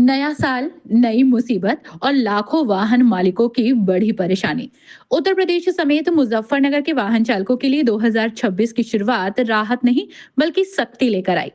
नया साल, नई मुसीबत और लाखों वाहन मालिकों की बड़ी परेशानी। उत्तर प्रदेश समेत मुजफ्फरनगर के वाहन चालकों के लिए 2026 की शुरुआत राहत नहीं बल्कि सख्ती लेकर आई।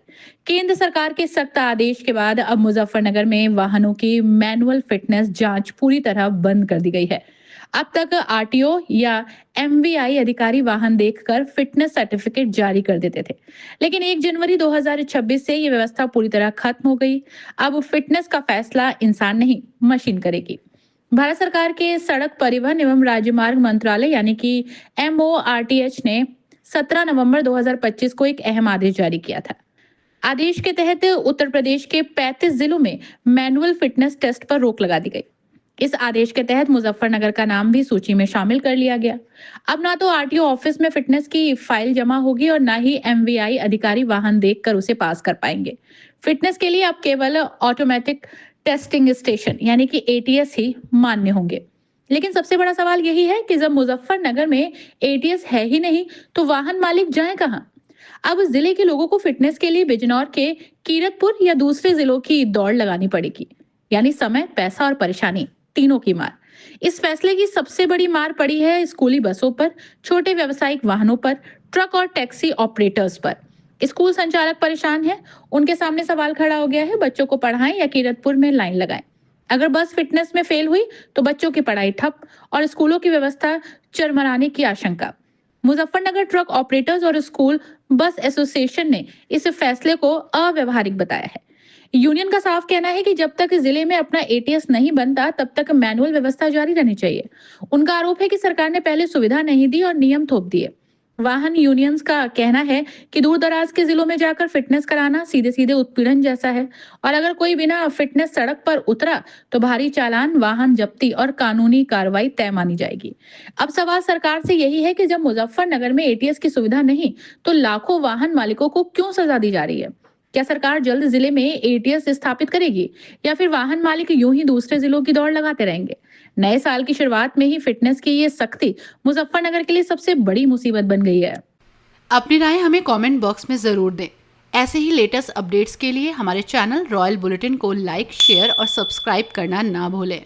केंद्र सरकार के सख्त आदेश के बाद अब मुजफ्फरनगर में वाहनों की मैनुअल फिटनेस जांच पूरी तरह बंद कर दी गई है। अब तक आरटीओ या एमवीआई अधिकारी वाहन देखकर फिटनेस सर्टिफिकेट जारी कर देते थे, लेकिन 1 जनवरी 2026 से ये व्यवस्था पूरी तरह खत्म हो गई। अब फिटनेस का फैसला इंसान नहीं, मशीन करेगी। भारत सरकार के सड़क परिवहन एवं राजमार्ग मंत्रालय यानी कि MORTH ने 17 नवंबर 2025 को एक अहम आदेश जारी किया था। आदेश के तहत उत्तर प्रदेश के 35 जिलों में मैनुअल फिटनेस टेस्ट पर रोक लगा दी गई। इस आदेश के तहत मुजफ्फरनगर का नाम भी सूची में शामिल कर लिया गया। अब ना तो आरटीओ ऑफिस में फिटनेस की फाइल जमा होगी और ना ही एमवीआई अधिकारी वाहन देखकर उसे पास कर पाएंगे। फिटनेस के लिए अब केवल ऑटोमेटिक टेस्टिंग स्टेशन यानी कि एटीएस ही मान्य होंगे। लेकिन सबसे बड़ा सवाल यही है कि जब मुजफ्फरनगर में एटीएस है ही नहीं तो वाहन मालिक जाए कहां? अब जिले के लोगों को फिटनेस के लिए बिजनौर के कीरतपुर या दूसरे जिलों की दौड़ लगानी पड़ेगी, यानी समय, पैसा और परेशानी तीनों की मार। इस फैसले की सबसे बड़ी मार पड़ी है स्कूली बसों पर, छोटे व्यावसायिक वाहनों पर, ट्रक और टैक्सी ऑपरेटर्स पर। स्कूल संचालक परेशान है, उनके सामने सवाल खड़ा हो गया है, बच्चों को पढ़ाएं या कीरतपुर में लाइन लगाएं। अगर बस फिटनेस में फेल हुई तो बच्चों की पढ़ाई ठप और स्कूलों की व्यवस्था चरमराने की आशंका। मुजफ्फरनगर ट्रक ऑपरेटर्स और स्कूल बस एसोसिएशन ने इस फैसले को अव्यवहारिक बताया है। यूनियन का साफ कहना है कि जब तक जिले में अपना एटीएस नहीं बनता तब तक मैनुअल व्यवस्था जारी रहनी चाहिए। उनका आरोप है कि सरकार ने पहले सुविधा नहीं दी और नियम थोप दिए। वाहन यूनियंस का कहना है कि दूर दराज के जिलों में जाकर फिटनेस कराना सीधे सीधे उत्पीड़न जैसा है और अगर कोई बिना फिटनेस सड़क पर उतरा तो भारी चालान, वाहन जब्ती और कानूनी कार्रवाई तय मानी जाएगी। अब सवाल सरकार से यही है कि जब मुजफ्फरनगर में एटीएस की सुविधा नहीं तो लाखों वाहन मालिकों को क्यों सजा दी जा रही है? क्या सरकार जल्द जिले में एटीएस स्थापित करेगी या फिर वाहन मालिक यूं ही दूसरे जिलों की दौड़ लगाते रहेंगे? नए साल की शुरुआत में ही फिटनेस की ये सख्ती मुजफ्फरनगर के लिए सबसे बड़ी मुसीबत बन गई है। अपनी राय हमें कमेंट बॉक्स में जरूर दें। ऐसे ही लेटेस्ट अपडेट्स के लिए हमारे चैनल रॉयल बुलेटिन को लाइक, शेयर और सब्सक्राइब करना ना भूलें।